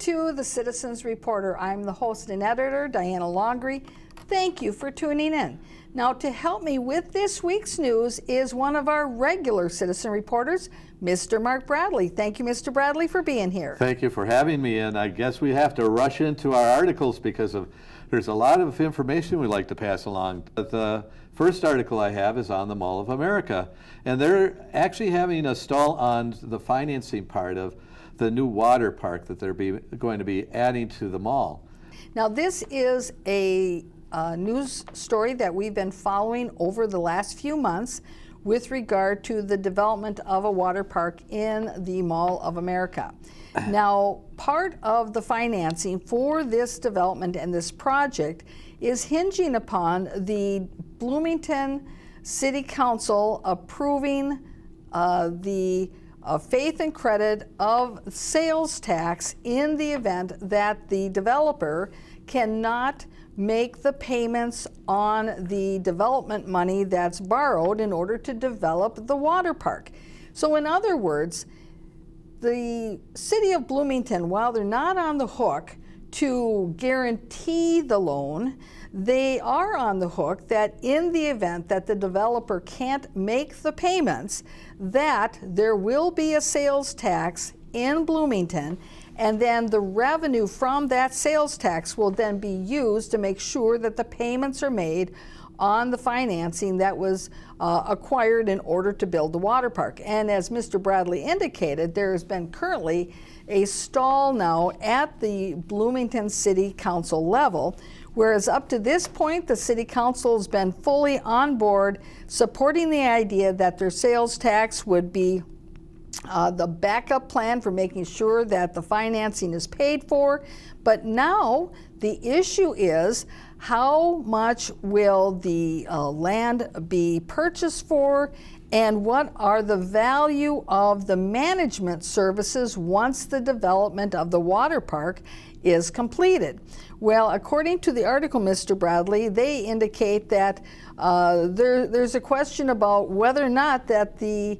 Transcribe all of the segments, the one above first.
to the Citizens Reporter. I'm the host and editor, Diana Longry. Thank you for tuning in. Now, to help me with this week's news is one of our regular citizen reporters, Mr. Mark Bradley. Thank you, Mr. Bradley, for being here. Thank you for having me, and I guess we have to rush into our articles because there's a lot of information we'd like to pass along. The first article I have is on the Mall of America, and they're actually having a stall on the financing part of the new water park that they're going to be adding to the mall. Now, this is a news story that we've been following over the last few months with regard to the development of a water park in the Mall of America. Now, part of the financing for this development and this project is hinging upon the Bloomington City Council approving the faith and credit of sales tax in the event that the developer cannot make the payments on the development money that's borrowed in order to develop the water park. So in other words, the city of Bloomington, while they're not on the hook to guarantee the loan, they are on the hook that in the event that the developer can't make the payments, that there will be a sales tax in Bloomington, and then the revenue from that sales tax will then be used to make sure that the payments are made on the financing that was acquired in order to build the water park. And as Mr. Bradley indicated, there has been currently a stall now at the Bloomington City Council level, whereas up to this point, the City Council has been fully on board supporting the idea that their sales tax would be the backup plan for making sure that the financing is paid for. But now the issue is, how much will the land be purchased for, and what are the value of the management services once the development of the water park is completed? Well, according to the article, Mr. Bradley, they indicate that there's a question about whether or not that the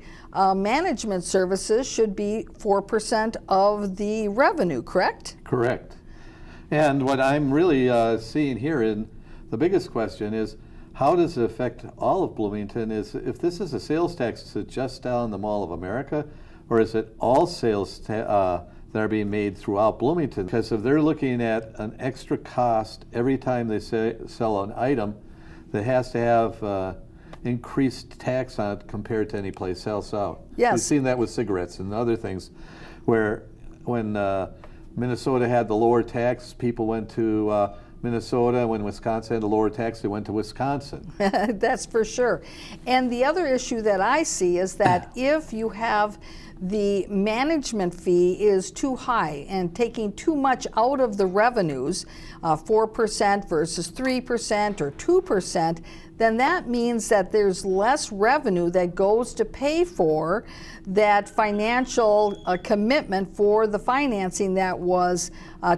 management services should be 4% of the revenue, correct? Correct. And what I'm really seeing here, in the biggest question is, how does it affect all of Bloomington? Is if this is a sales tax, is it just down the Mall of America, or is it all sales that are being made throughout Bloomington? Because if they're looking at an extra cost every time they sell an item that has to have increased tax on it compared to any place else out. Yes. We've seen that with cigarettes and other things, where when Minnesota had the lower tax, people went to Minnesota. When Wisconsin had the lower tax, they went to Wisconsin. That's for sure. And the other issue that I see is that if you have the management fee is too high and taking too much out of the revenues, 4% versus 3% or 2%, then that means that there's less revenue that goes to pay for that financial commitment for the financing that was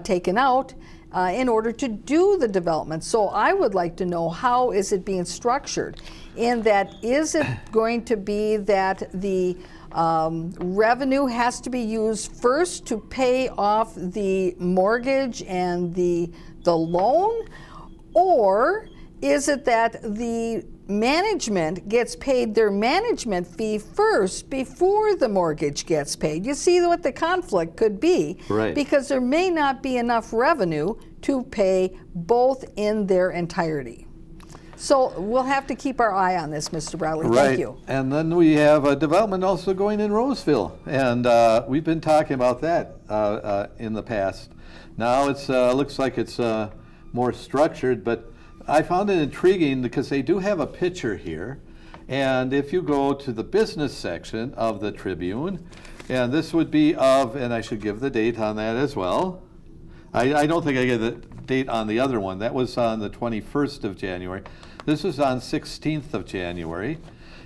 taken out in order to do the development. So I would like to know, how is it being structured? In that, is it going to be that the revenue has to be used first to pay off the mortgage and the loan, or is it that the management gets paid their management fee first before the mortgage gets paid? You see what the conflict could be, right? Because there may not be enough revenue to pay both in their entirety. So we'll have to keep our eye on this, Mr. Bradley. Right. Thank you. And then we have a development also going in Roseville, and we've been talking about that in the past. Now it looks like it's more structured, but I found it intriguing because they do have a picture here. And if you go to the business section of the Tribune, and this would be of, and I should give the date on that as well. I don't think I gave the date on the other one. That was on the 21st of January. This is on 16th of January,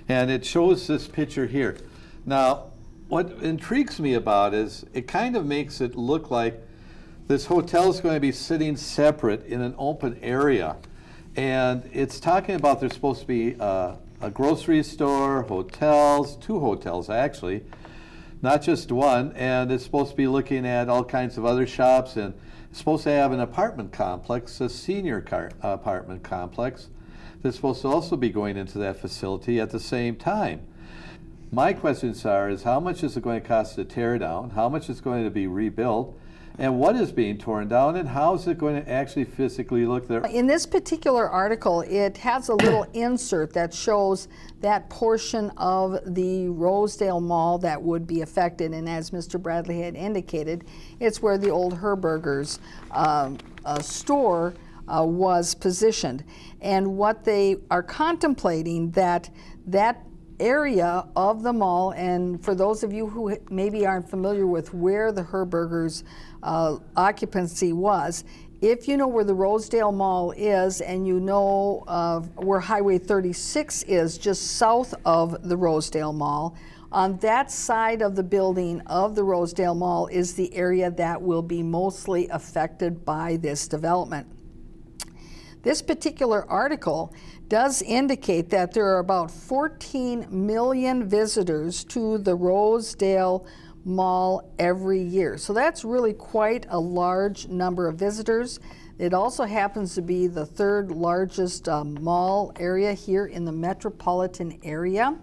and it shows this picture here. Now, what intrigues me about is it kind of makes it look like this hotel is going to be sitting separate in an open area. And it's talking about there's supposed to be a grocery store, hotels, 2 hotels actually, not just one, and it's supposed to be looking at all kinds of other shops, and it's supposed to have an apartment complex, a senior apartment complex, that's supposed to also be going into that facility at the same time. My questions is how much is it going to cost to tear down, how much is going to be rebuilt, and what is being torn down, and how is it going to actually physically look there? In this particular article, it has a little insert that shows that portion of the Rosedale Mall that would be affected, and as Mr. Bradley had indicated, it's where the old Herberger's store was positioned. And what they are contemplating, that area of the mall, and for those of you who maybe aren't familiar with where the Herberger's occupancy was, if you know where the Rosedale Mall is and you know where Highway 36 is, just south of the Rosedale Mall, on that side of the building of the Rosedale Mall is the area that will be mostly affected by this development. This particular article does indicate that there are about 14 million visitors to the Rosedale Mall every year. So that's really quite a large number of visitors. It also happens to be the third largest mall area here in the metropolitan area.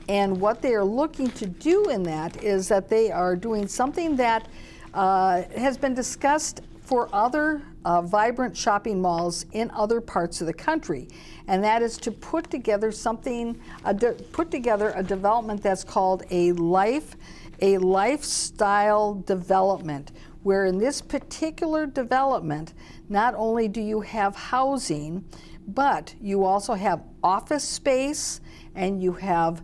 And what they are looking to do in that is that they are doing something that has been discussed for other vibrant shopping malls in other parts of the country, and that is to put together a development that's called a lifestyle development, where in this particular development, not only do you have housing, but you also have office space, and you have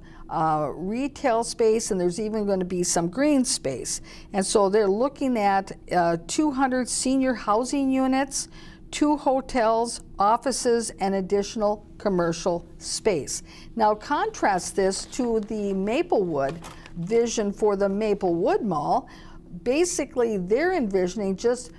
retail space, and there's even going to be some green space. And so they're looking at 200 senior housing units, 2 hotels, offices, and additional commercial space. Now contrast this to the Maplewood vision for the Maplewood Mall. Basically, they're envisioning just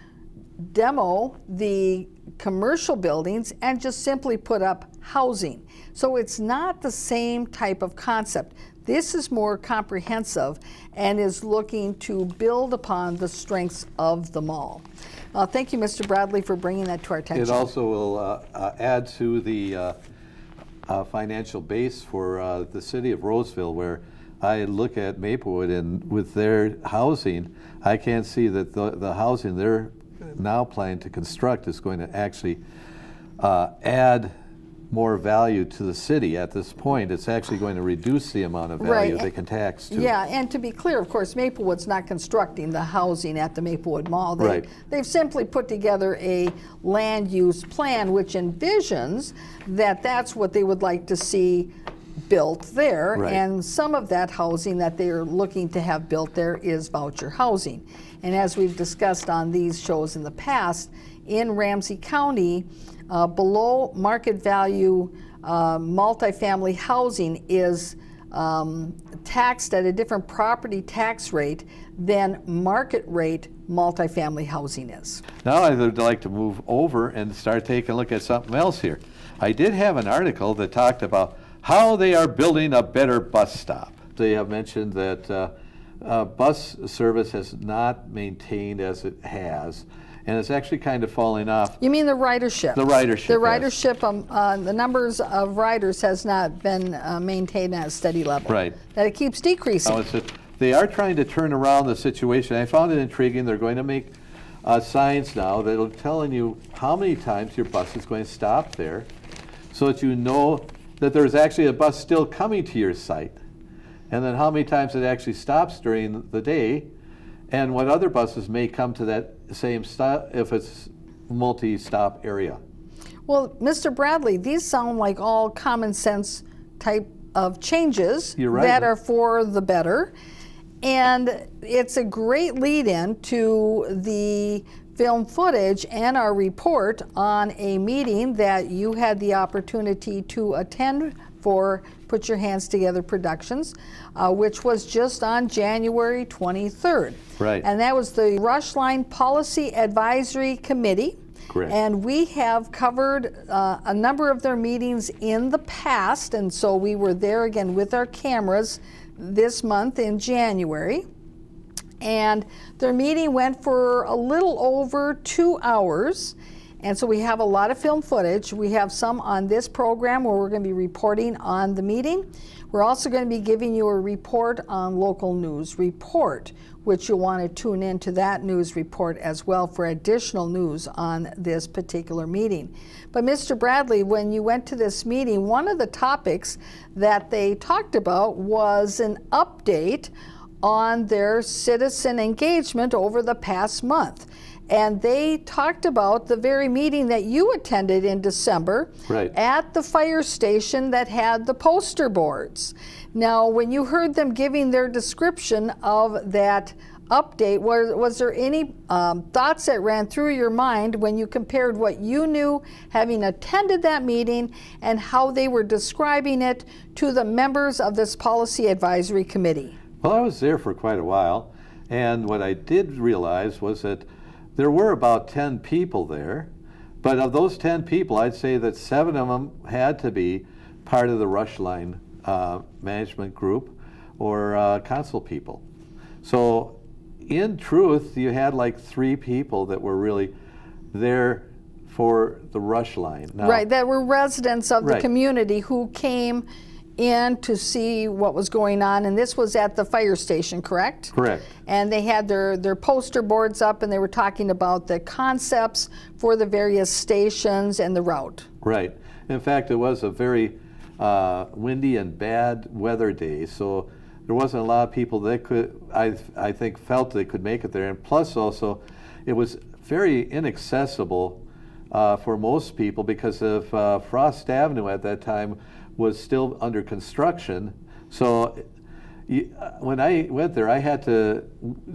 demo the commercial buildings and just simply put up housing. So it's not the same type of concept. This is more comprehensive and is looking to build upon the strengths of the mall. Thank you, Mr. Bradley, for bringing that to our attention. It also will add to the financial base for the city of Roseville, where I look at Maplewood, and with their housing, I can't see that the housing they're now planning to construct is going to actually add more value to the city. At this point, it's actually going to reduce the amount of value they can tax to. Yeah, and to be clear, of course, Maplewood's not constructing the housing at the Maplewood Mall. They've simply put together a land use plan which envisions that that's what they would like to see built there, and some of that housing that they're looking to have built there is voucher housing. And as we've discussed on these shows in the past, in Ramsey County, below market value multifamily housing is taxed at a different property tax rate than market rate multifamily housing is. Now I would like to move over and start taking a look at something else here. I did have an article that talked about how they are building a better bus stop. They have mentioned that bus service has not maintained as it has, and it's actually kind of falling off. You mean the ridership? The ridership. The ridership, the numbers of riders has not been maintained at a steady level. Right. That it keeps decreasing. They are trying to turn around the situation. I found it intriguing. They're going to make signs now that'll telling you how many times your bus is going to stop there, so that you know that there's actually a bus still coming to your site, and then how many times it actually stops during the day, and what other buses may come to that same stop if it's multi-stop area. Well, Mr. Bradley, these sound like all common sense type of changes that are for the better. And it's a great lead-in to the film footage and our report on a meeting that you had the opportunity to attend for Put Your Hands Together Productions, which was just on January 23rd. Right. And that was the Rushline Policy Advisory Committee. Correct. And we have covered a number of their meetings in the past, and so we were there again with our cameras this month in January. And their meeting went for a little over 2 hours. And so we have a lot of film footage. We have some on this program where we're going to be reporting on the meeting. We're also going to be giving you a report on local news report, which you'll want to tune into that news report as well for additional news on this particular meeting. But Mr. Bradley, when you went to this meeting, one of the topics that they talked about was an update on their citizen engagement over the past month. And they talked about the very meeting that you attended in December at the fire station that had the poster boards. Now, when you heard them giving their description of that update, was there any thoughts that ran through your mind when you compared what you knew having attended that meeting and how they were describing it to the members of this policy advisory committee? Well, I was there for quite a while, and what I did realize was that there were about 10 people there, but of those 10 people, I'd say that 7 of them had to be part of the Rush Line management group or council people. So in truth, you had like 3 people that were really there for the Rush Line. Now, right, that were residents of the community who came in to see what was going on, and this was at the fire station, correct? Correct. And they had their poster boards up, and they were talking about the concepts for the various stations and the route. Right. In fact, it was a very windy and bad weather day, so there wasn't a lot of people that could, I think, felt they could make it there. And plus also, it was very inaccessible for most people because of Frost Avenue at that time was still under construction. So when I went there, I had to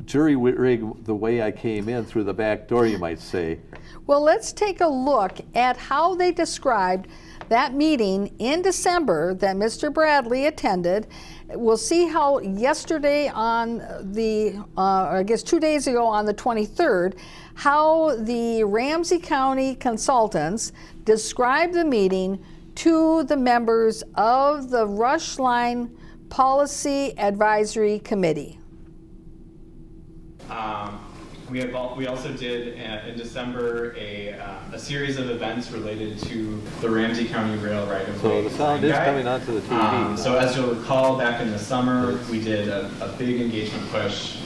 jury rig the way I came in through the back door, you might say. Well, let's take a look at how they described that meeting in December that Mr. Bradley attended. We'll see how yesterday on the, I guess 2 days ago on the 23rd, how the Ramsey County consultants described the meeting to the members of the Rush Line Policy Advisory Committee. We also did in December a series of events related to the Ramsey County Rail right-of-way. So the sound is coming onto the TV. So as you'll recall, back in the summer, we did a big engagement push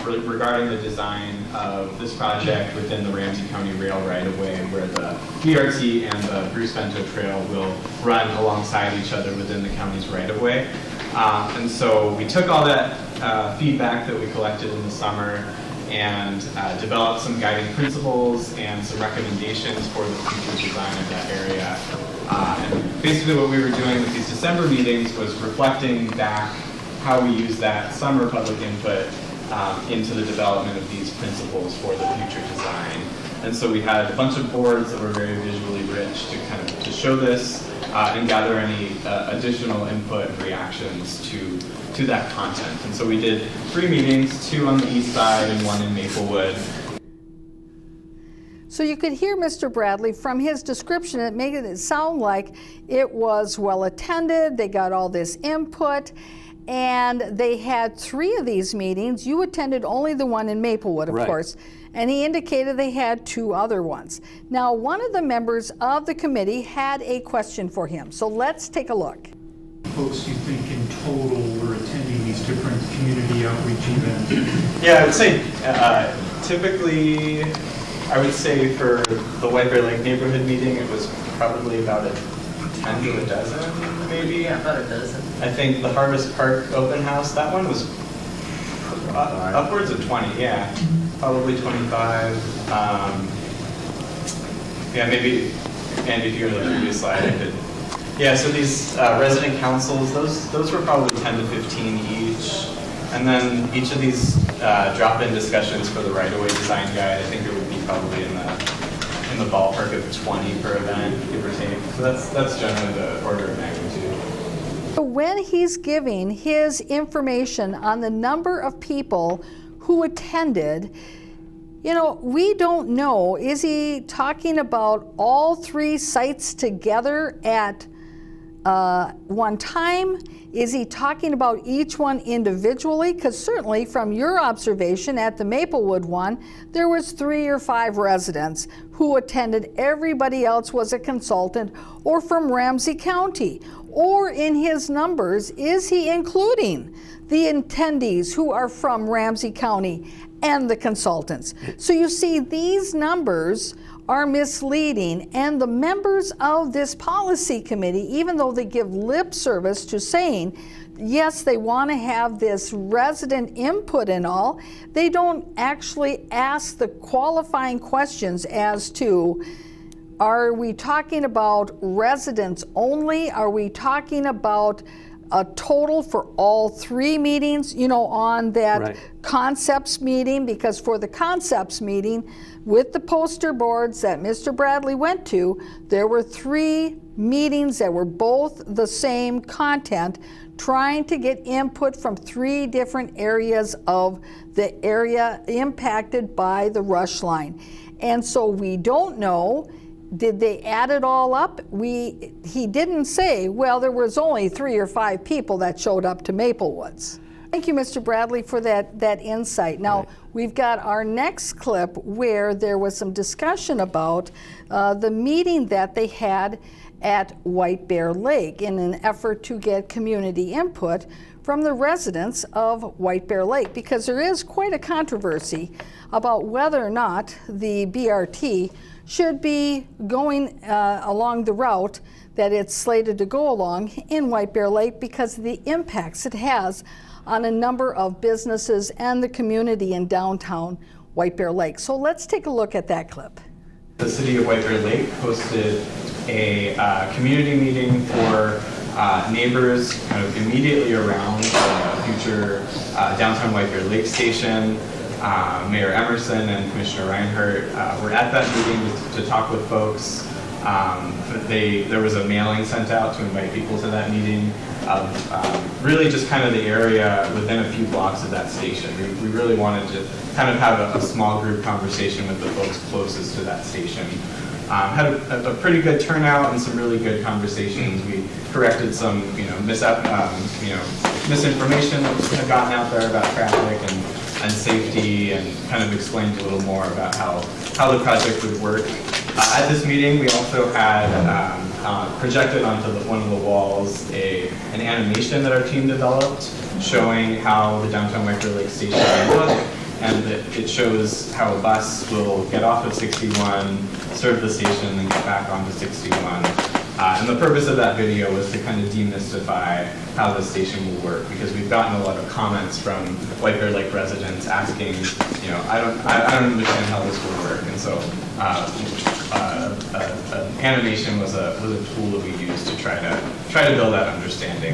regarding the design of this project within the Ramsey County Rail right-of-way, where the BRT and the Bruce Bento Trail will run alongside each other within the county's right-of-way. And so we took all that feedback that we collected in the summer and developed some guiding principles and some recommendations for the future design of that area. And basically what we were doing with these December meetings was reflecting back how we use that summer public input into the development of these principles for the future design. And so we had a bunch of boards that were very visually rich to kind of to show this and gather any additional input and reactions to that content. And so we did 3 meetings, 2 on the east side and 1 in Maplewood. So you could hear Mr. Bradley from his description, it made it sound like it was well attended, they got all this input, and they had 3 of these meetings. You attended only the one in Maplewood, of course, and he indicated they had 2 other ones. Now, one of the members of the committee had a question for him, so let's take a look. Folks you think in total were attending these different community outreach events? Yeah, I would say typically, I would say for the White Bear Lake neighborhood meeting, it was probably about 10 to a dozen, maybe. Yeah, about a dozen. I think the Harvest Park open house, that one was upwards of 20, yeah. Probably 25. Yeah, maybe, Andy, if you go to the previous slide, I could. Yeah, so these resident councils, those were probably 10 to 15 each. And then each of these drop-in discussions for the right-of-way design guide, I think it would be probably in the ballpark of 20 per event, give or take. So that's generally the order of magnitude. When he's giving his information on the number of people who attended, you know, we don't know, is he talking about all 3 sites together at one time? Is he talking about each one individually? Because certainly from your observation at the Maplewood one, there was 3 or 5 residents who attended. Everybody else was a consultant or from Ramsey County. Or in his numbers, is he including the attendees who are from Ramsey County and the consultants? So you see, these numbers are misleading, and the members of this policy committee, even though they give lip service to saying, yes, they want to have this resident input and all, they don't actually ask the qualifying questions as to, are we talking about residents only? Are we talking about a total for all 3 meetings, on that Right. concepts meeting? Because for the concepts meeting, with the poster boards that Mr. Bradley went to, there were 3 meetings that were both the same content, trying to get input from 3 different areas of the area impacted by the rush line. And so we don't know, did they add it all up? He didn't say, well, there was only 3 or 5 people that showed up to Maplewoods. Thank you, Mr. Bradley, for that insight. Now, Right. We've got our next clip where there was some discussion about the meeting that they had at White Bear Lake in an effort to get community input from the residents of White Bear Lake, because there is quite a controversy about whether or not the BRT should be going along the route that it's slated to go along in White Bear Lake because of the impacts it has on a number of businesses and the community in downtown White Bear Lake. So let's take a look at that clip. The city of White Bear Lake hosted a community meeting for neighbors kind of immediately around the future downtown White Bear Lake station. Mayor Emerson and Commissioner Reinhardt were at that meeting to talk with folks. There was a mailing sent out to invite people to that meeting of really just kind of the area within a few blocks of that station. We really wanted to kind of have a small group conversation with the folks closest to that station. Had a pretty good turnout and some really good conversations. We corrected some, misinformation that had gotten out there about traffic and safety, and kind of explained a little more about how the project would work. At this meeting, we also had projected onto one of the walls an animation that our team developed showing how the downtown White Bear Lake station will look, and it shows how a bus will get off of 61, serve the station, and then get back onto 61. And the purpose of that video was to kind of demystify how the station will work, because we've gotten a lot of comments from White Bear Lake residents asking, I don't understand how this will work, and so animation was a tool that we used to try to build that understanding.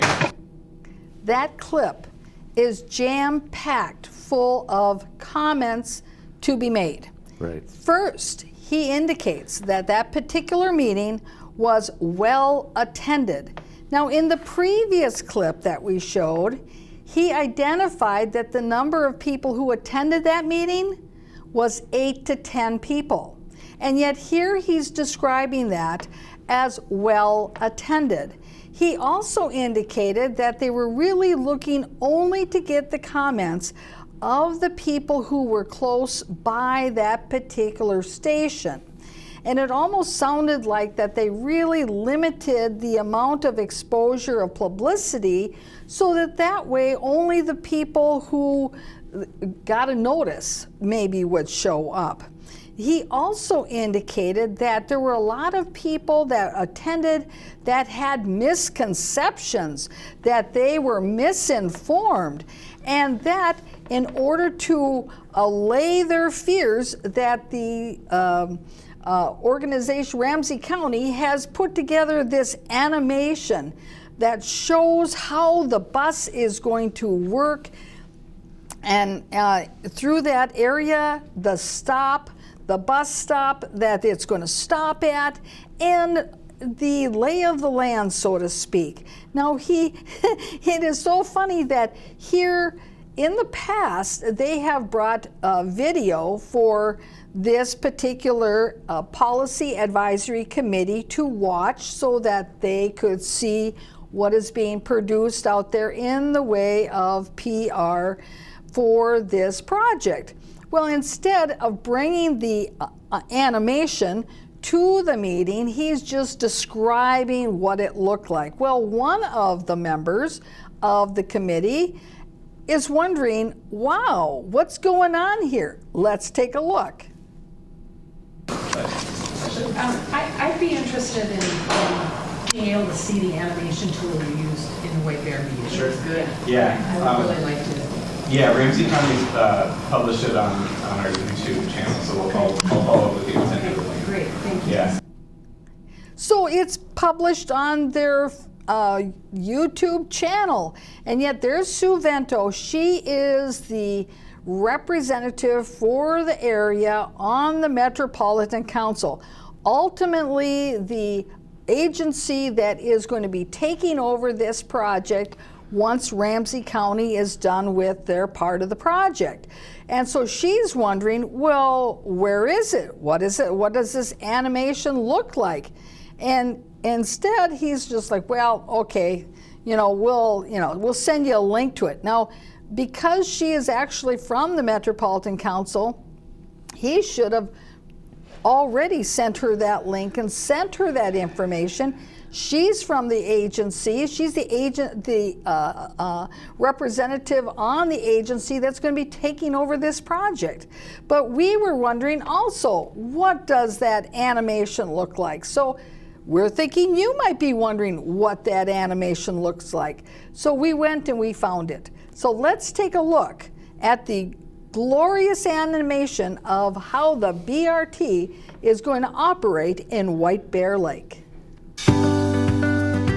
That clip is jam-packed full of comments to be made. Right. First, he indicates that that particular meeting was well attended. Now, in the previous clip that we showed, he identified that the number of people who attended that meeting was 8 to 10 people. And yet here he's describing that as well attended. He also indicated that they were really looking only to get the comments of the people who were close by that particular station. And it almost sounded like that they really limited the amount of exposure of publicity so that way only the people who got a notice maybe would show up. He also indicated that there were a lot of people that attended that had misconceptions, that they were misinformed, and that in order to allay their fears, that the organization Ramsey County has put together this animation that shows how the bus is going to work, and through that area, the bus stop that it's going to stop at, and the lay of the land, so to speak. Now, it is so funny that here in the past, they have brought video for this particular policy advisory committee to watch so that they could see what is being produced out there in the way of PR for this project. Well, instead of bringing the animation to the meeting, he's just describing what it looked like. Well, one of the members of the committee is wondering, wow, what's going on here? Let's take a look. I'd be interested in being able to see the animation tool you used in the White Bear meeting. Sure. It's good. Yeah. I would really like to. Yeah, Ramsey County's published it on our YouTube channel, so I'll follow up with you and send you the link. Great, thank you. Yeah. So it's published on their YouTube channel, and yet there's Sue Vento. She is the representative for the area on the Metropolitan Council. Ultimately, the agency that is going to be taking over this project once Ramsey County is done with their part of the project. And so she's wondering, well, where is it? What is it? What does this animation look like? And instead, he's just like, well, okay, we'll send you a link to it. Now, because she is actually from the Metropolitan Council, he should have already sent her that link and sent her that information. She's from the agency. She's the representative on the agency that's going to be taking over this project. But we were wondering also, what does that animation look like? So we're thinking you might be wondering what that animation looks like. So we went and we found it. So let's take a look at the glorious animation of how the BRT is going to operate in White Bear Lake.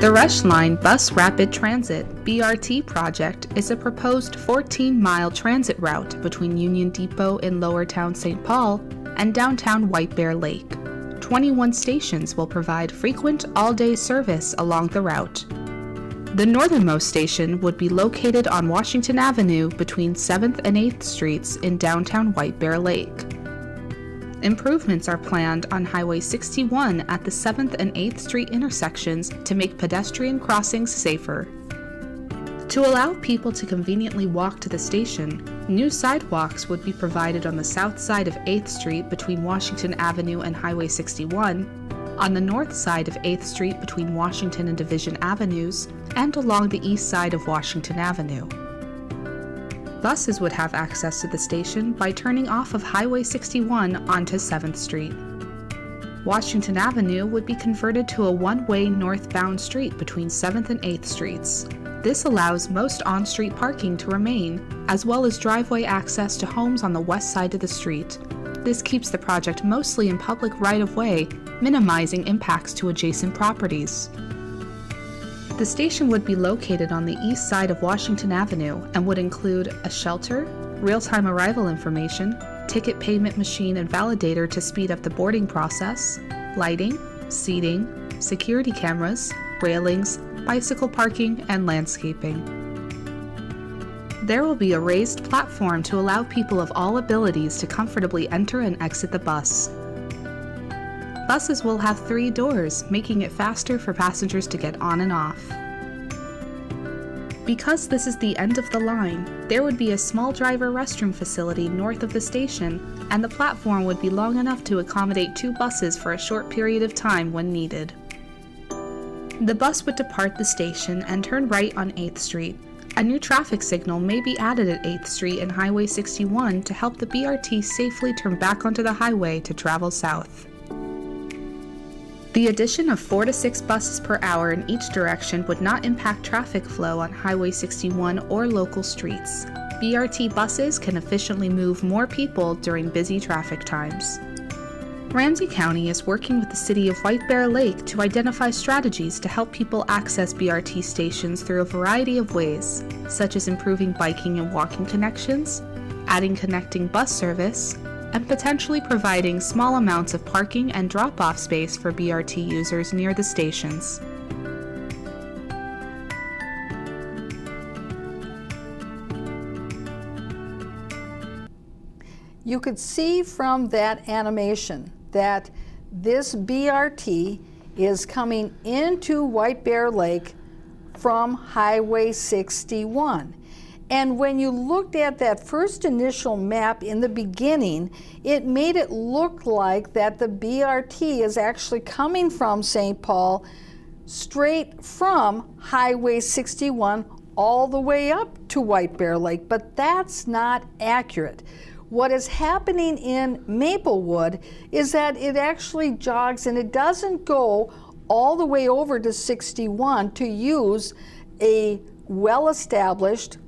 The Rush Line Bus Rapid Transit BRT project is a proposed 14-mile transit route between Union Depot in Lowertown St. Paul and downtown White Bear Lake. 21 stations will provide frequent all-day service along the route. The northernmost station would be located on Washington Avenue between 7th and 8th Streets in downtown White Bear Lake. Improvements are planned on Highway 61 at the 7th and 8th Street intersections to make pedestrian crossings safer. To allow people to conveniently walk to the station, new sidewalks would be provided on the south side of 8th Street between Washington Avenue and Highway 61, on the north side of 8th Street between Washington and Division Avenues, and along the east side of Washington Avenue. Buses would have access to the station by turning off of Highway 61 onto 7th Street. Washington Avenue would be converted to a one-way northbound street between 7th and 8th Streets. This allows most on-street parking to remain, as well as driveway access to homes on the west side of the street. This keeps the project mostly in public right-of-way, minimizing impacts to adjacent properties. The station would be located on the east side of Washington Avenue and would include a shelter, real-time arrival information, ticket payment machine and validator to speed up the boarding process, lighting, seating, security cameras, railings, bicycle parking, and landscaping. There will be a raised platform to allow people of all abilities to comfortably enter and exit the bus. Buses will have 3 doors, making it faster for passengers to get on and off. Because this is the end of the line, there would be a small driver restroom facility north of the station, and the platform would be long enough to accommodate 2 buses for a short period of time when needed. The bus would depart the station and turn right on 8th Street. A new traffic signal may be added at 8th Street and Highway 61 to help the BRT safely turn back onto the highway to travel south. The addition of 4 to 6 buses per hour in each direction would not impact traffic flow on Highway 61 or local streets. BRT buses can efficiently move more people during busy traffic times. Ramsey County is working with the City of White Bear Lake to identify strategies to help people access BRT stations through a variety of ways, such as improving biking and walking connections, adding connecting bus service, and potentially providing small amounts of parking and drop-off space for BRT users near the stations. you could see from that animation that this BRT is coming into White Bear Lake from Highway 61. And when you looked at that first initial map in the beginning, it made it look like that the BRT is actually coming from St. Paul straight from Highway 61 all the way up to White Bear Lake, but that's not accurate. What is happening in Maplewood is that it actually jogs and it doesn't go all the way over to 61 to use a well-established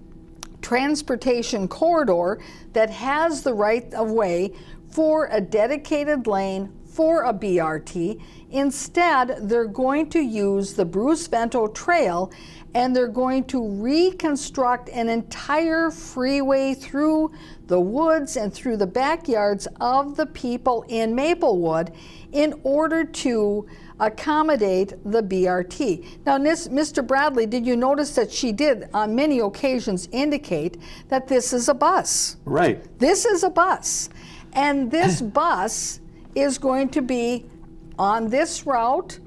transportation corridor that has the right of way for a dedicated lane for a BRT. Instead, they're going to use the Bruce Vento Trail and they're going to reconstruct an entire freeway through the woods and through the backyards of the people in Maplewood in order to accommodate the BRT. Now, Mr. Bradley, did you notice that she did on many occasions indicate that this is a bus? Right. This is a bus. And this bus is going to be on this route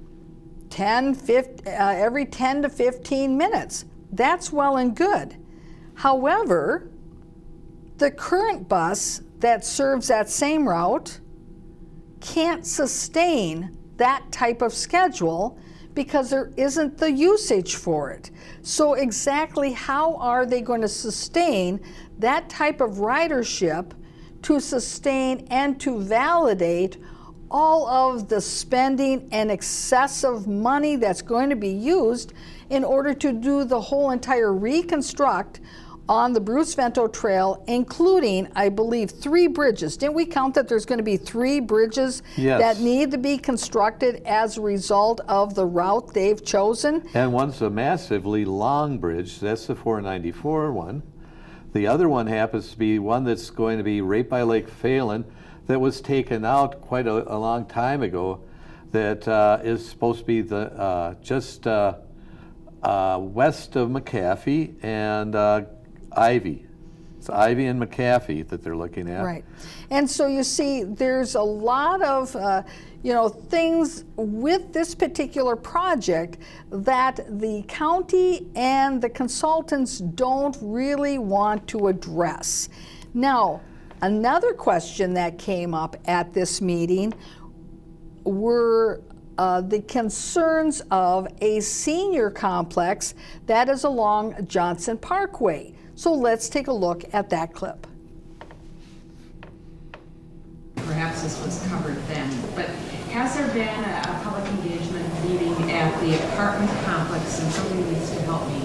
every 10 to 15 minutes. That's well and good. However, the current bus that serves that same route can't sustain that type of schedule because there isn't the usage for it. So exactly how are they going to sustain that type of ridership to sustain and to validate all of the spending and excessive money that's going to be used in order to do the whole entire reconstruct on the Bruce Vento Trail, including, I believe, 3 bridges. Didn't we count that there's going to be 3 bridges Yes. that need to be constructed as a result of the route they've chosen? And one's a massively long bridge. That's the 494 one. The other one happens to be one that's going to be right by Lake Phelan that was taken out quite a long time ago that is supposed to be the just west of McAfee and Ivy. It's Ivy and McAfee that they're looking at. Right. And so you see, there's a lot of things with this particular project that the county and the consultants don't really want to address. Now, another question that came up at this meeting were the concerns of a senior complex that is along Johnson Parkway. So let's take a look at that clip. Perhaps this was covered then, but has there been a public engagement meeting at the apartment complex, and somebody needs to help me,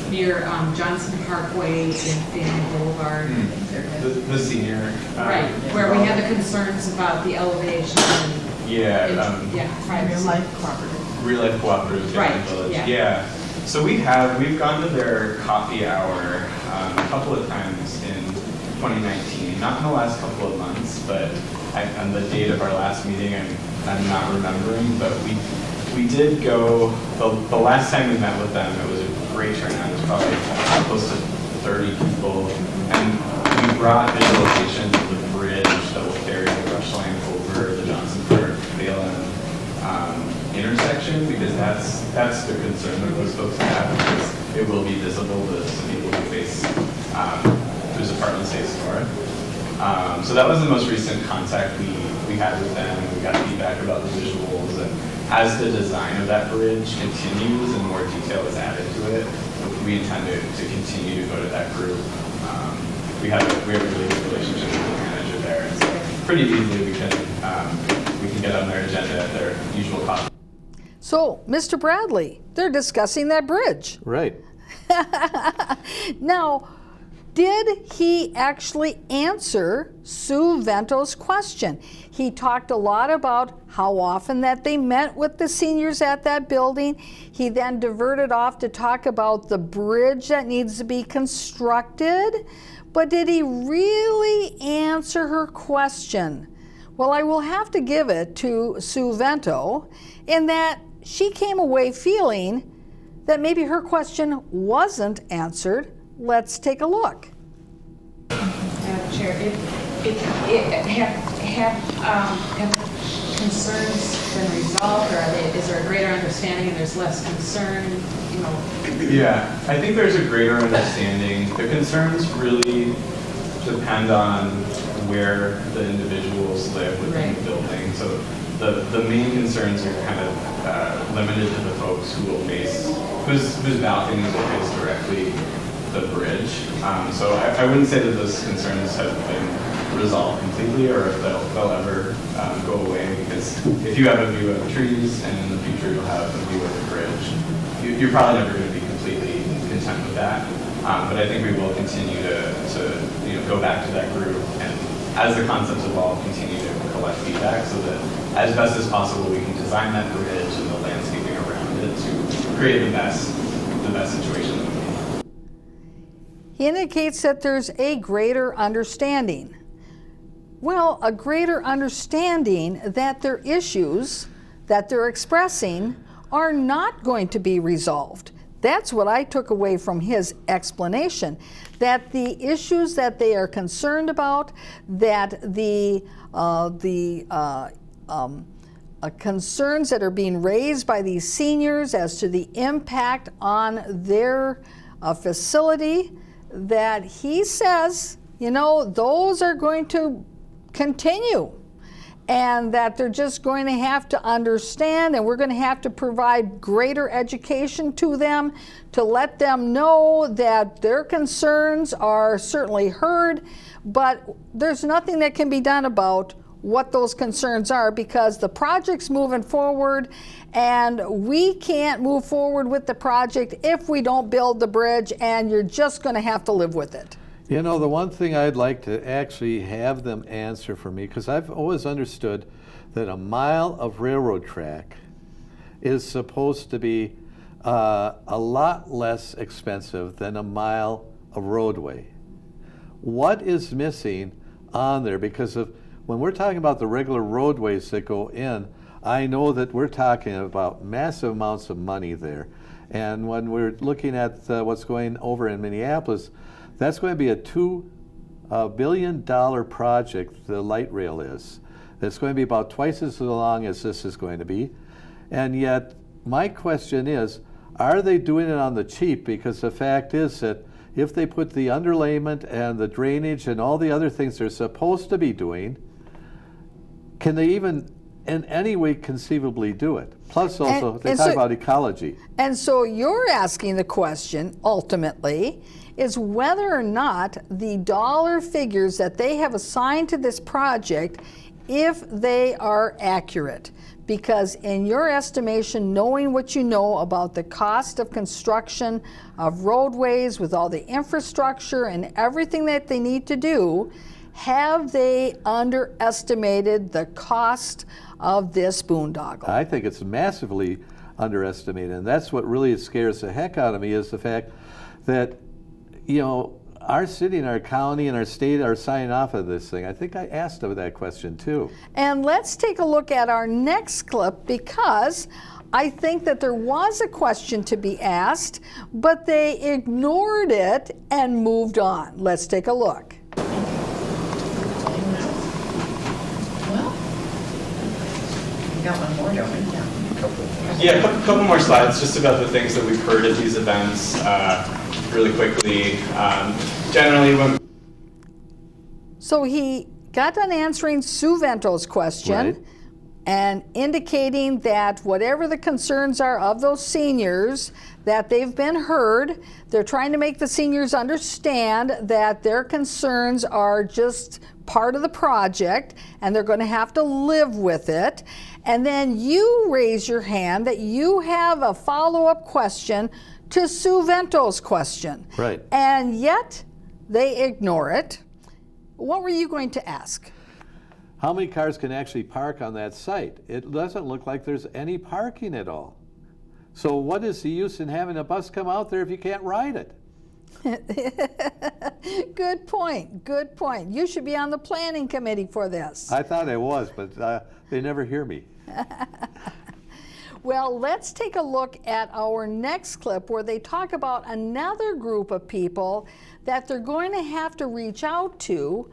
near Johnson Parkway and Fan Boulevard? The senior. Right, where we had the concerns about the elevation and privacy. Real life cooperative. Real life cooperatives. Right, Village. yeah. So we've gone to their coffee hour a couple of times in 2019, not in the last couple of months, but on the date of our last meeting, I'm not remembering, but we did go, the last time we met with them, it was a great turnout. It was probably close to 30 people, and we brought visualizations of the bridge that will carry the rush line over the Johnson Park Phelan intersection, because that's the concern that those folks have, because it will be visible to some people who face whose apartment stays north. So that was the most recent contact we had with them, and we got feedback about the visuals. And as the design of that bridge continues and more detail is added to it, we intend to continue to go to that group. We have a really good relationship with the manager there, and so pretty easily we can get on their agenda at their usual coffee. So, Mr. Bradley, they're discussing that bridge. Right. Now, did he actually answer Sue Vento's question? He talked a lot about how often that they met with the seniors at that building. He then diverted off to talk about the bridge that needs to be constructed. But did he really answer her question? Well, I will have to give it to Sue Vento in that she came away feeling that maybe her question wasn't answered. Let's take a look. Chair, Have concerns been resolved, or is there a greater understanding and there's less concern, you know? Yeah, I think there's a greater understanding. The concerns really depend on where the individuals live within the building. So the main concerns are kind of limited to the folks who will face, whose balconies will face directly the bridge. So I wouldn't say that those concerns have been resolved completely, or if they'll ever go away, because if you have a view of the trees and in the future you'll have a view of the bridge, you're probably never going to be completely content with that. But I think we will continue to go back to that group, and as the concepts evolve, continue to collect feedback so that as best as possible we can design that bridge and the landscaping around it to create the best situation that we can. He indicates that there's a greater understanding. Well, a greater understanding that their issues that they're expressing are not going to be resolved. That's what I took away from his explanation, that the issues that they are concerned about, that the concerns that are being raised by these seniors as to the impact on their facility, that he says, those are going to continue, and that they're just going to have to understand, and we're going to have to provide greater education to them to let them know that their concerns are certainly heard, but there's nothing that can be done about what those concerns are, because the project's moving forward, and we can't move forward with the project if we don't build the bridge, and you're just going to have to live with it. The one thing I'd like to actually have them answer for me, because I've always understood that a mile of railroad track is supposed to be a lot less expensive than a mile of roadway. What is missing on there? Because when we're talking about the regular roadways that go in, I know that we're talking about massive amounts of money there. And when we're looking at what's going over in Minneapolis, that's going to be a $2 billion project, the light rail is. It's going to be about twice as long as this is going to be. And yet, my question is, are they doing it on the cheap? Because the fact is that if they put the underlayment and the drainage and all the other things they're supposed to be doing, can they even in any way conceivably do it? Plus also, they talk about ecology. And so you're asking the question, ultimately, is whether or not the dollar figures that they have assigned to this project, if they are accurate. Because in your estimation, knowing what you know about the cost of construction of roadways with all the infrastructure and everything that they need to do, have they underestimated the cost of this boondoggle? I think it's massively underestimated, and that's what really scares the heck out of me, is the fact that our city and our county and our state are signing off of this thing. I think I asked them that question too. And let's take a look at our next clip, because I think that there was a question to be asked, but they ignored it and moved on. Let's take a look. Well, we got one more, don't we? Yeah, a couple more slides just about the things that we've heard at these events really quickly. Generally, when... So he got done answering Sue Vento's question, Right. and indicating that whatever the concerns are of those seniors, that they've been heard. They're trying to make the seniors understand that their concerns are just part of the project, and they're going to have to live with it. And then you raise your hand that you have a follow-up question to Sue Vento's question. Right. And yet they ignore it. What were you going to ask? How many cars can actually park on that site? It doesn't look like there's any parking at all. So what is the use in having a bus come out there if you can't ride it? Good point. Good point. You should be on the planning committee for this. I thought I was, but they never hear me. Well, let's take a look at our next clip where they talk about another group of people that they're going to have to reach out to,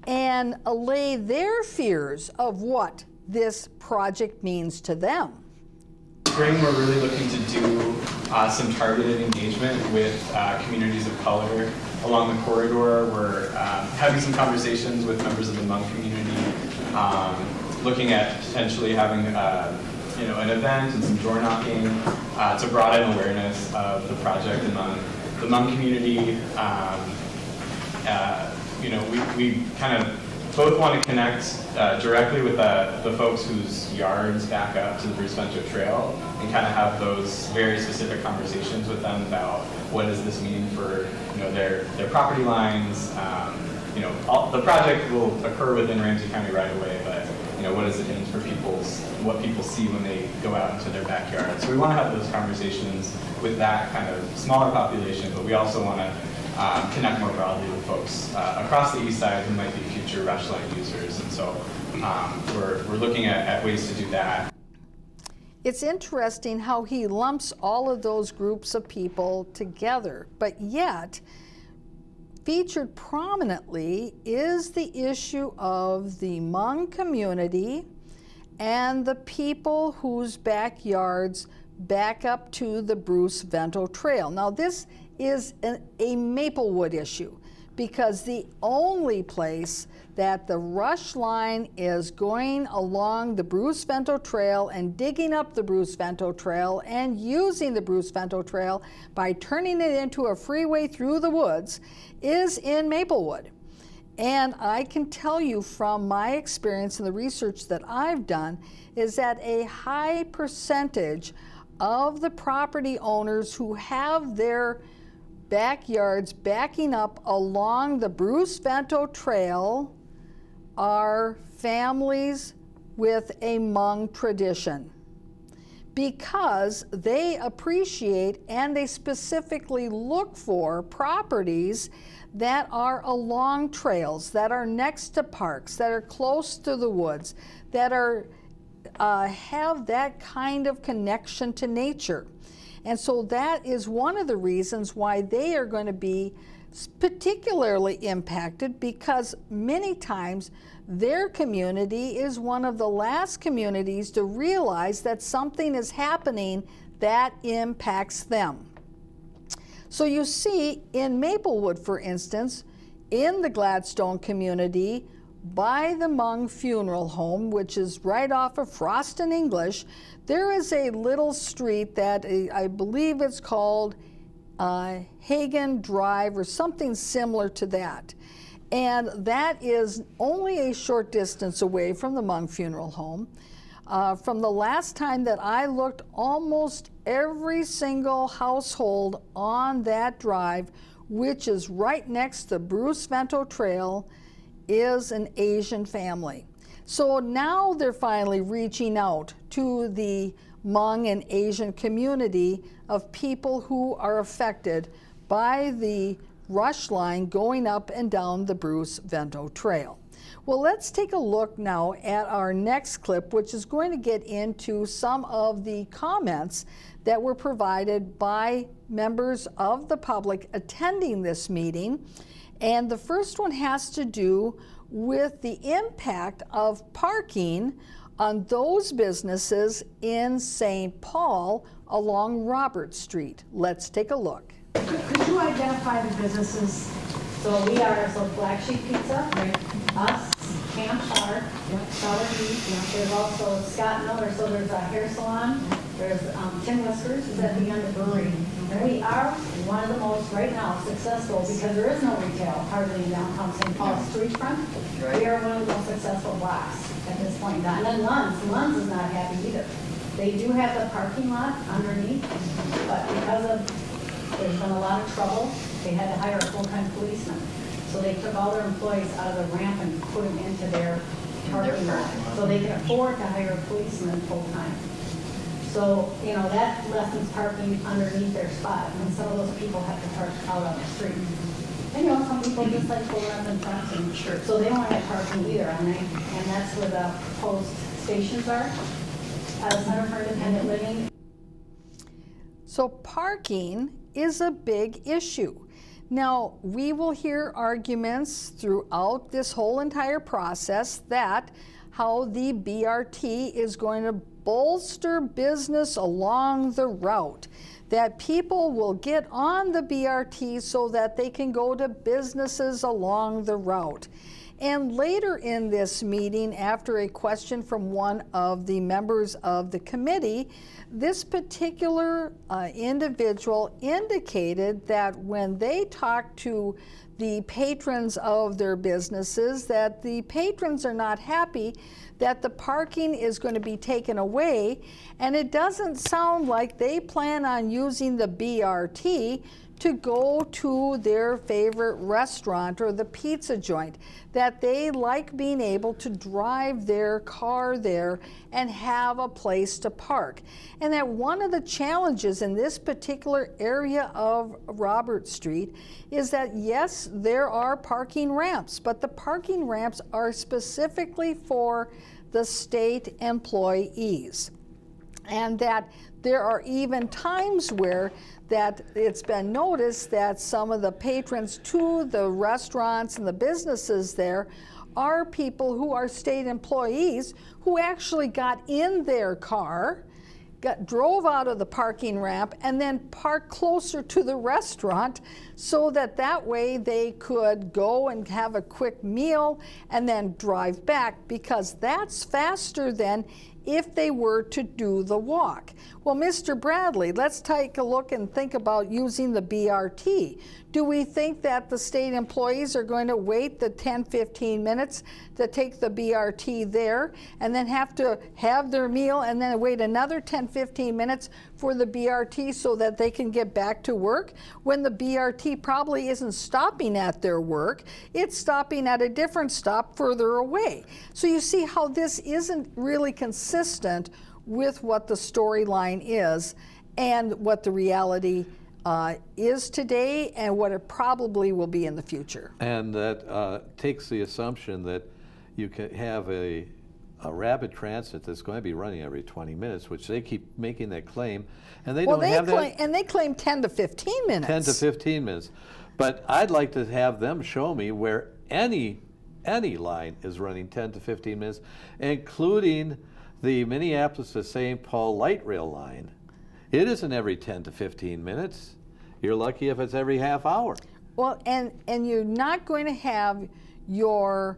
and allay their fears of what this project means to them. Spring, we're really looking to do some targeted engagement with communities of color along the corridor. We're having some conversations with members of the Hmong community, looking at potentially having an event and some door knocking to broaden awareness of the project among the Hmong community. We kind of both want to connect directly with the folks whose yards back up to the Bruce Vento Trail and kind of have those very specific conversations with them about what does this mean for their property lines. The project will occur within Ramsey County right away, but what does it mean for what people see when they go out into their backyard? So we want to have those conversations with that kind of smaller population, but we also want to connect more broadly with folks across the east side who might be future Rush Line users. And so we're looking at ways to do that. It's interesting how he lumps all of those groups of people together, but yet featured prominently is the issue of the Hmong community and the people whose backyards back up to the Bruce Vento Trail. Now this is a Maplewood issue because the only place that the Rush Line is going along the Bruce Vento Trail and digging up the Bruce Vento Trail and using the Bruce Vento Trail by turning it into a freeway through the woods is in Maplewood. And I can tell you from my experience and the research that I've done is that a high percentage of the property owners who have their backyards backing up along the Bruce Vento Trail are families with a Hmong tradition because they appreciate and they specifically look for properties that are along trails, that are next to parks, that are close to the woods, that are have that kind of connection to nature. And so that is one of the reasons why they are going to be particularly impacted, because many times their community is one of the last communities to realize that something is happening that impacts them. So you see in Maplewood, for instance, in the Gladstone community, by the Hmong Funeral Home, which is right off of Frost and English, there is a little street that I believe it's called Hagen Drive or something similar to that. And that is only a short distance away from the Hmong Funeral Home. From the last time that I looked, almost every single household on that drive, which is right next to Bruce Vento Trail, is an Asian family. So now they're finally reaching out to the Hmong and Asian community of people who are affected by the Rush Line going up and down the Bruce Vento Trail. Well, let's take a look now at our next clip, which is going to get into some of the comments that were provided by members of the public attending this meeting. And the first one has to do with the impact of parking on those businesses in St. Paul along Robert Street. Let's take a look. Could you identify the businesses? So we are, Black Sheep Pizza, us, Camp Char, Solid Beef, there's also Scott Miller, so there's a hair salon, there's Tim Whiskers, is at the end of the brewery. And we are one of the most, right now, successful, because there is no retail hardly in downtown St. Paul street front. We are one of the most successful blocks at this point in time. And then Lunds is not happy either. They do have the parking lot underneath, but because of, there's been a lot of trouble, they had to hire a full-time policeman. So they took all their employees out of the ramp and put them into their parking lot. So they can afford to hire a policeman full-time. So, that lessens parking underneath their spot. And some of those people have to park out on the street. And some people just like pulling up in front and so they don't have parking either. And that's where the proposed stations are. Center for Independent Living. So parking is a big issue. Now, we will hear arguments throughout this whole entire process that how the BRT is going to bolster business along the route, that people will get on the BRT so that they can go to businesses along the route. And later in this meeting, after a question from one of the members of the committee, this particular individual indicated that when they talked to the patrons of their businesses, that the patrons are not happy that the parking is going to be taken away, and it doesn't sound like they plan on using the BRT to go to their favorite restaurant or the pizza joint, that they like being able to drive their car there and have a place to park. And that one of the challenges in this particular area of Robert Street is that yes, there are parking ramps, but the parking ramps are specifically for the state employees. And that there are even times where that it's been noticed that some of the patrons to the restaurants and the businesses there are people who are state employees who actually got in their car, drove out of the parking ramp, and then parked closer to the restaurant so that that way they could go and have a quick meal and then drive back, because that's faster than if they were to do the walk. Well, Mr. Bradley, let's take a look and think about using the BRT. Do we think that the state employees are going to wait the 10-15 minutes to take the BRT there and then have to have their meal and then wait another 10-15 minutes for the BRT so that they can get back to work, when the BRT probably isn't stopping at their work, it's stopping at a different stop further away? So you see how this isn't really consistent with what the storyline is and what the reality is today and what it probably will be in the future. And that takes the assumption that you can have a rapid transit that's going to be running every 20 minutes, which they keep making that claim, and they don't have that. And they claim 10 to 15 minutes. 10 to 15 minutes. But I'd like to have them show me where any line is running 10 to 15 minutes, including the Minneapolis to St. Paul light rail line. It isn't every 10 to 15 minutes. You're lucky if it's every half hour. Well, and you're not going to have your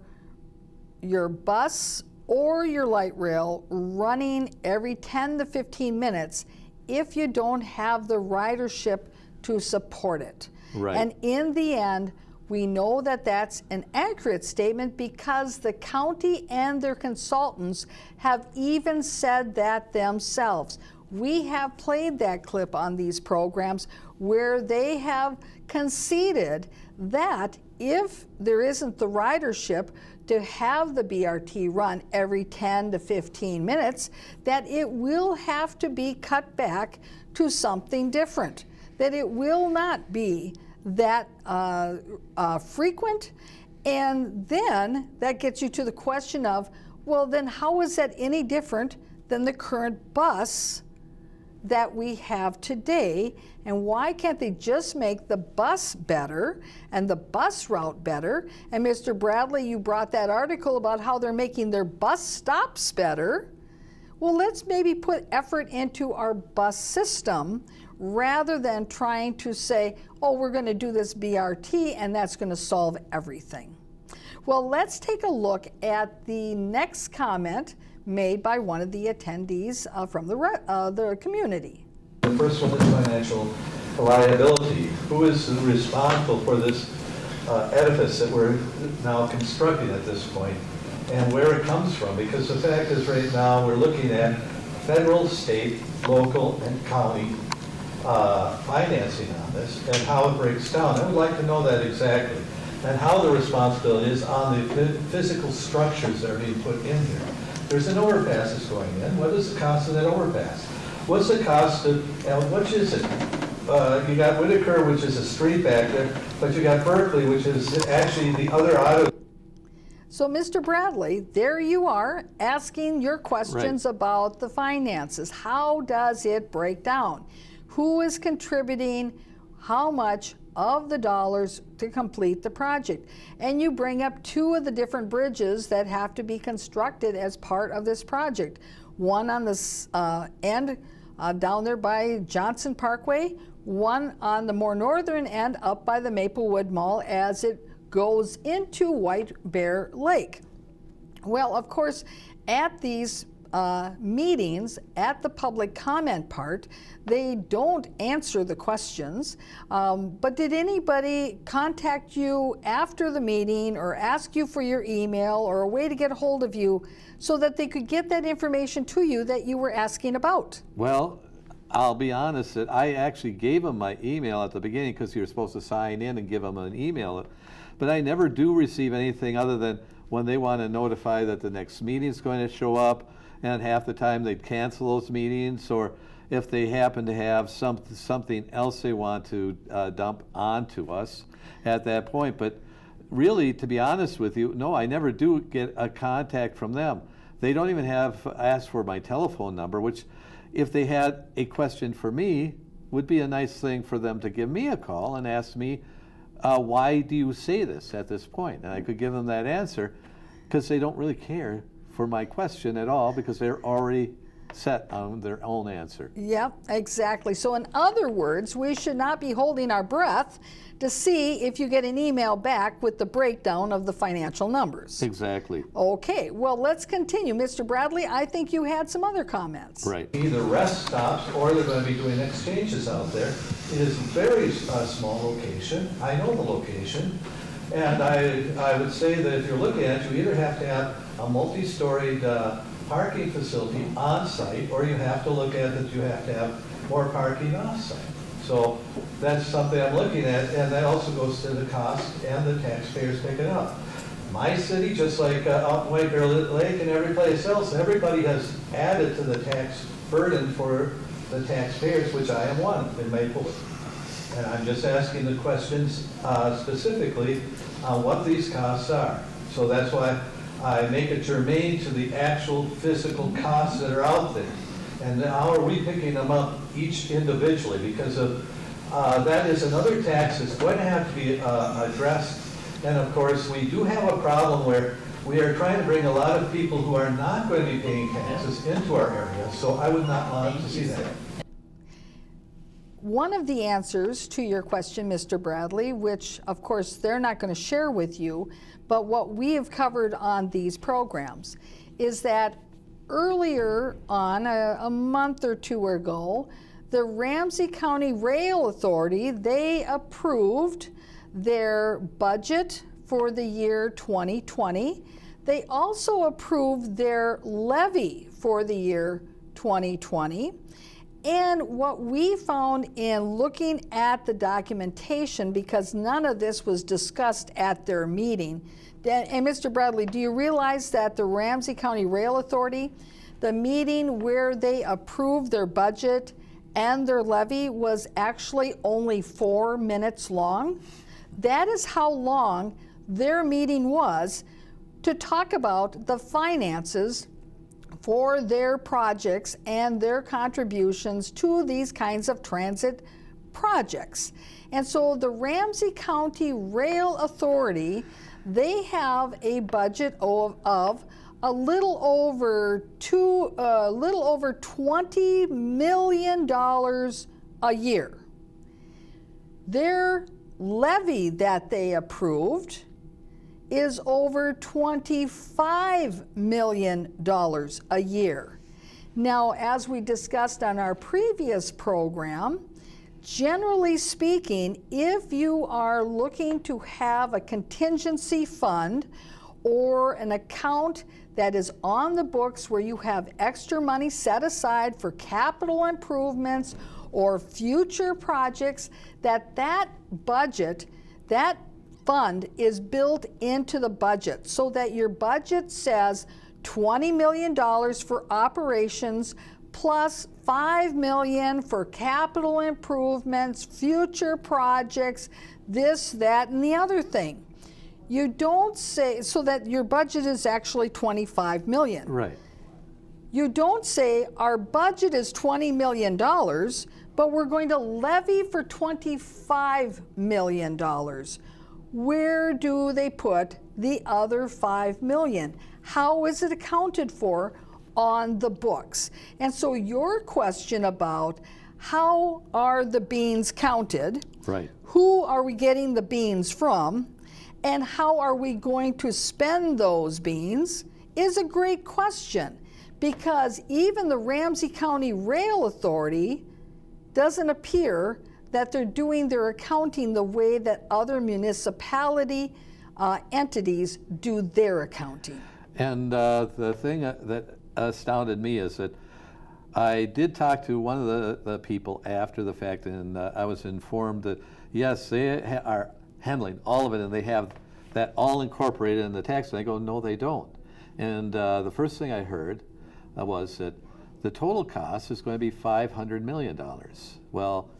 bus or your light rail running every 10 to 15 minutes if you don't have the ridership to support it. Right. And in the end, we know that that's an accurate statement because the county and their consultants have even said that themselves. We have played that clip on these programs where they have conceded that if there isn't the ridership to have the BRT run every 10 to 15 minutes, that it will have to be cut back to something different, that it will not be that frequent. And then that gets you to the question of, well, then how is that any different than the current bus that we have today, and why can't they just make the bus better and the bus route better? And Mr. Bradley, you brought that article about how they're making their bus stops better. Well, let's maybe put effort into our bus system rather than trying to say, oh, we're going to do this BRT and that's going to solve everything. Well, let's take a look at the next comment made by one of the attendees from the community. The first one is financial liability. Who is responsible for this edifice that we're now constructing at this point, and where it comes from? Because the fact is, right now we're looking at federal, state, local, and county financing on this and how it breaks down. I would like to know that exactly, and how the responsibility is on the physical structures that are being put in here. There's an overpass that's going in. What is the cost of that overpass? What's the cost of, which is it? You got Whitaker, which is a street back there, but you got Berkeley, which is actually the other auto. So, Mr. Bradley, there you are asking your questions about the finances. How does it break down? Who is contributing how much of the dollars to complete the project. And you bring up two of the different bridges that have to be constructed as part of this project. One on the end down there by Johnson Parkway, one on the more northern end up by the Maplewood Mall as it goes into White Bear Lake. Well, of course, at these meetings, at the public comment part, they don't answer the questions. But did anybody contact you after the meeting or ask you for your email or a way to get a hold of you so that they could get that information to you that you were asking about? Well, I'll be honest that I actually gave them my email at the beginning because you're supposed to sign in and give them an email. But I never do receive anything other than when they want to notify that the next meeting is going to show up, and half the time they'd cancel those meetings, or if they happen to have something else they want to dump onto us at that point. But really, to be honest with you, no, I never do get a contact from them. They don't even asked for my telephone number, which if they had a question for me, would be a nice thing for them to give me a call and ask me, why do you say this at this point? And I could give them that answer, because they don't really care for my question at all, because they're already set on their own answer. Yep, exactly. So in other words, we should not be holding our breath to see if you get an email back with the breakdown of the financial numbers. Exactly. Okay, well, let's continue. Mr. Bradley, I think you had some other comments. Right. Either rest stops or they're going to be doing exchanges out there. It is a very small location. I know the location. And I would say that if you're looking at it, you either have to have a multi-storied parking facility on site, or you have to look at that you have to have more parking off site. So that's something I'm looking at, and that also goes to the cost and the taxpayers pick it up. My city, just like out in White Bear Lake and every place else, everybody has added to the tax burden for the taxpayers, which I am one in Maplewood. And I'm just asking the questions specifically on what these costs are. So that's why I make it germane to the actual physical costs that are out there. And how are we picking them up each individually? Because of that is another tax that's going to have to be addressed. And of course, we do have a problem where we are trying to bring a lot of people who are not going to be paying taxes into our area. So I would not want to see that. One of the answers to your question, Mr. Bradley, which of course they're not going to share with you, but what we have covered on these programs, is that earlier on, a month or two ago, the Ramsey County Rail Authority, they approved their budget for the year 2020. They also approved their levy for the year 2020. And what we found in looking at the documentation, because none of this was discussed at their meeting, and Mr. Bradley, do you realize that the Ramsey County Rail Authority, the meeting where they approved their budget and their levy was actually only 4 minutes long? That is how long their meeting was to talk about the finances for their projects and their contributions to these kinds of transit projects. And so the Ramsey County Rail Authority, they have a budget of a little over $20 million a year. Their levy that they approved is over $25 million a year. Now, as we discussed on our previous program, generally speaking, if you are looking to have a contingency fund or an account that is on the books where you have extra money set aside for capital improvements or future projects, that budget, that fund is built into the budget so that your budget says $20 million for operations plus $5 million for capital improvements, future projects, this, that, and the other thing. You don't say, so that your budget is actually $25 million. Right. You don't say our budget is $20 million, but we're going to levy for $25 million. Where do they put the other $5 million? How is it accounted for on the books? And so your question about how are the beans counted? Right. Who are we getting the beans from? And how are we going to spend those beans is a great question, because even the Ramsey County Rail Authority doesn't appear that they're doing their accounting the way that other municipality entities do their accounting. And the thing that astounded me is that I did talk to one of the people after the fact, and I was informed that, yes, they are handling all of it, and they have that all incorporated in the tax. And I go, no, they don't. And the first thing I heard was that the total cost is going to be $500 million. Well,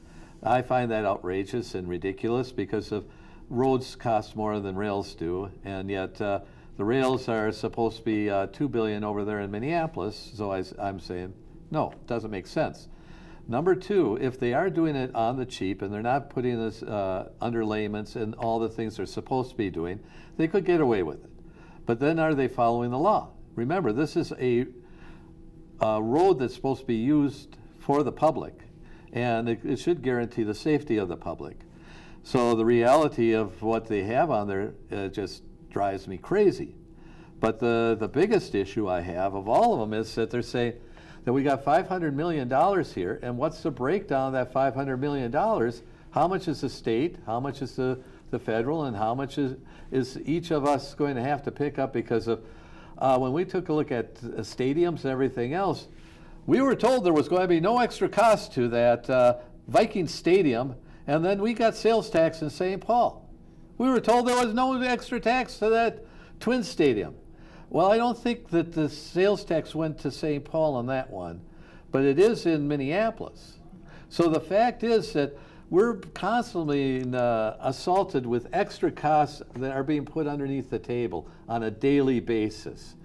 I find that outrageous and ridiculous, because of roads cost more than rails do, and yet the rails are supposed to be $2 billion over there in Minneapolis. So I'm saying, no, it doesn't make sense. Number two, if they are doing it on the cheap and they're not putting this underlayments and all the things they're supposed to be doing, they could get away with it. But then are they following the law? Remember, this is a road that's supposed to be used for the public, and it should guarantee the safety of the public. So the reality of what they have on there just drives me crazy. But the biggest issue I have of all of them is that they're saying that we got $500 million here, and what's the breakdown of that $500 million? How much is the state, how much is the federal, and how much is each of us going to have to pick up? Because of when we took a look at stadiums and everything else, we were told there was going to be no extra cost to that Viking Stadium, and then we got sales tax in St. Paul. We were told there was no extra tax to that Twin Stadium. Well, I don't think that the sales tax went to St. Paul on that one, but it is in Minneapolis. So the fact is that we're constantly assaulted with extra costs that are being put underneath the table on a daily basis.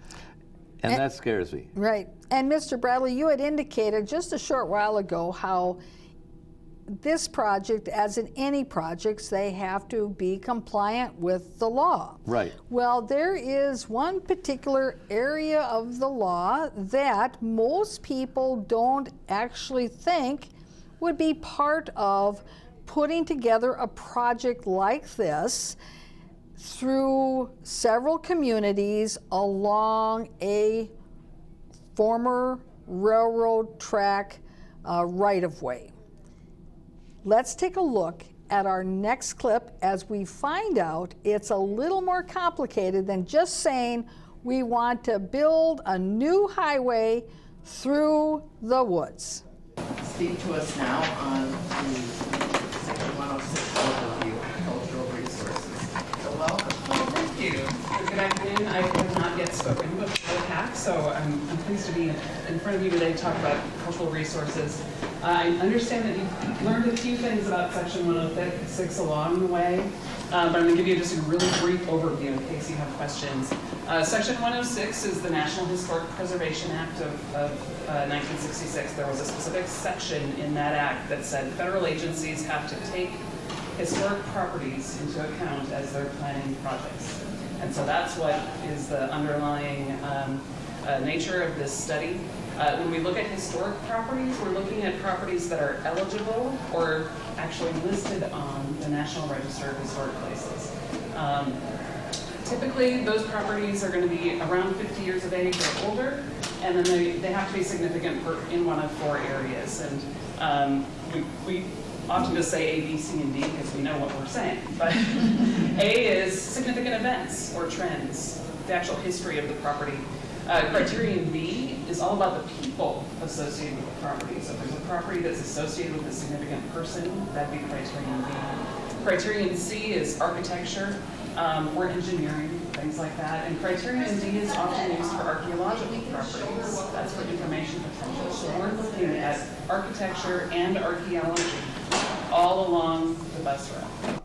And that scares me. Right. And Mr. Bradley, you had indicated just a short while ago how this project, as in any projects, they have to be compliant with the law. Right. Well, there is one particular area of the law that most people don't actually think would be part of putting together a project like this through several communities along a former railroad track right-of-way. Let's take a look at our next clip as we find out it's a little more complicated than just saying we want to build a new highway through the woods. Speak to us now on the Section 106 overview of cultural resources. So welcome. Well, thank you. Good afternoon. I have not yet spoken before PAC, so I'm pleased to be in front of you today to talk about cultural resources. I understand that you've learned a few things about Section 106 along the way, but I'm going to give you just a really brief overview in case you have questions. Section 106 is the National Historic Preservation Act of 1966. There was a specific section in that act that said federal agencies have to take historic properties into account as they're planning projects. And so that's what is the underlying nature of this study. When we look at historic properties, we're looking at properties that are eligible or actually listed on the National Register of Historic Places. Typically, those properties are going to be around 50 years of age or older, and then they have to be significant in one of four areas. And we often just say A, B, C, and D because we know what we're saying. But A is significant events or trends, the actual history of the property. Criterion B is all about the people associated with the property. So if there's a property that's associated with a significant person, that'd be criterion B. Criterion C is architecture or engineering, things like that. And criterion D is often used for archaeological properties. That's for information potential. So we're looking at architecture and archaeology all along the bus route.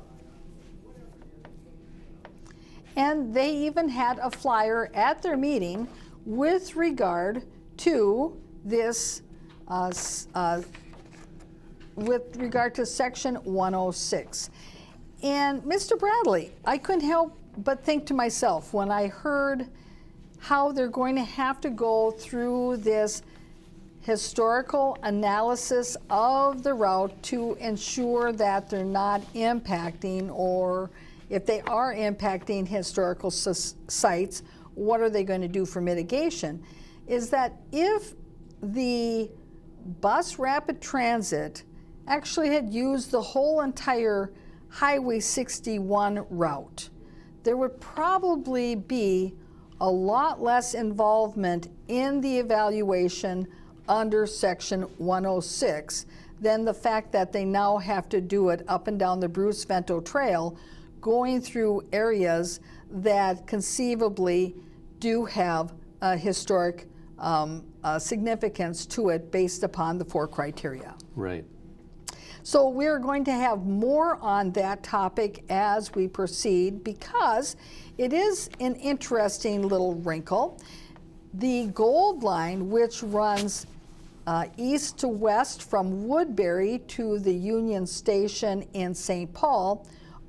And they even had a flyer at their meeting with regard to this with regard to section 106. And Mr. Bradley, I couldn't help but think to myself when I heard how they're going to have to go through this historical analysis of the route to ensure that they're not impacting, or if they are impacting historical sites, what are they going to do for mitigation? Is that if the bus rapid transit actually had used the whole entire Highway 61 route, there would probably be a lot less involvement in the evaluation under section 106 than the fact that they now have to do it up and down the Bruce Vento Trail, going through areas that conceivably do have a historic significance to it based upon the 4 criteria. Right. So we're going to have more on that topic as we proceed, because it is an interesting little wrinkle. The Gold Line, which runs east to west from Woodbury to the Union Station in St. Paul,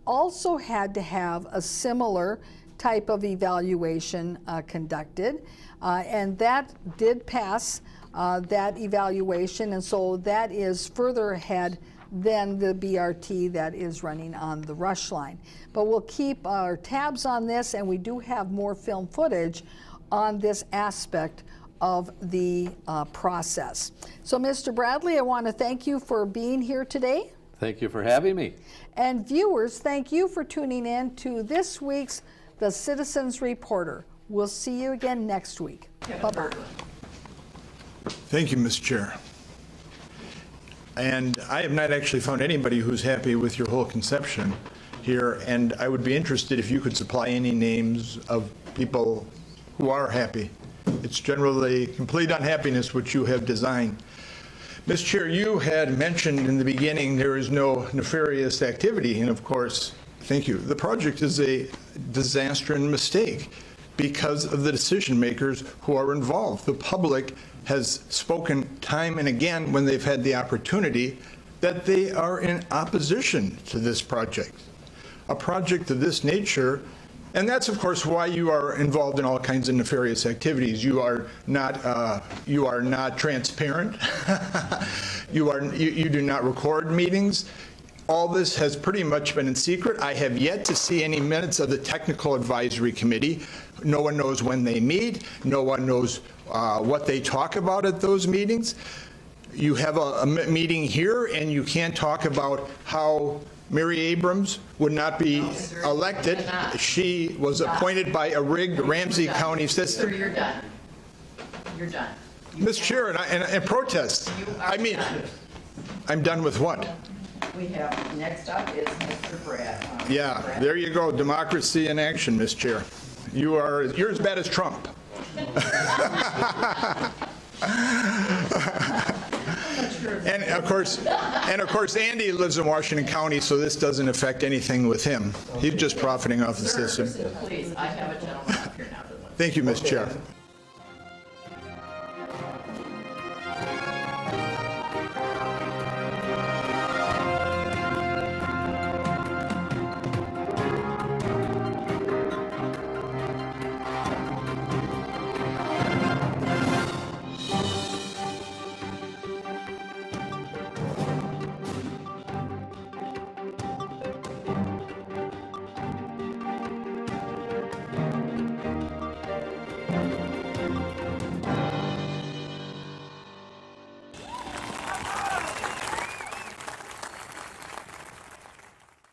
also had to have a similar type of evaluation conducted, and that did pass that evaluation, and so that is further ahead than the BRT that is running on the Rush Line. But we'll keep our tabs on this, and we do have more film footage on this aspect of the process. So Mr. Bradley, I want to thank you for being here today. Thank you for having me. And viewers, thank you for tuning in to this week's The Citizens Reporter. We'll see you again next week. Bye-bye. Thank you, Ms. Chair. And I have not actually found anybody who's happy with your whole conception here, and I would be interested if you could supply any names of people who are happy. It's generally complete unhappiness which you have designed. Ms. Chair, you had mentioned in the beginning there is no nefarious activity, and of course, thank you. The project is a disaster and mistake because of the decision makers who are involved. The public has spoken time and again when they've had the opportunity that they are in opposition to this project. A project of this nature, and that's of course why you are involved in all kinds of nefarious activities. You are not transparent. You do not record meetings. All this has pretty much been in secret. I have yet to see any minutes of the Technical Advisory Committee. No one knows when they meet. No one knows what they talk about at those meetings. You have a meeting here, and you can't talk about how Mary Abrams would not be elected. She was appointed by a rigged Ramsey County system. Sir, you're done. You're done. Ms. Chair, and protest. I mean, I'm done with what? We have, next up is Mr. Brad. Yeah, there you go. Democracy in action, Ms. Chair. You're as bad as Trump. And of course, Andy lives in Washington County, so this doesn't affect anything with him. He's just profiting off the system. Please, I have a gentleman up here now. Thank you, Ms. Chair.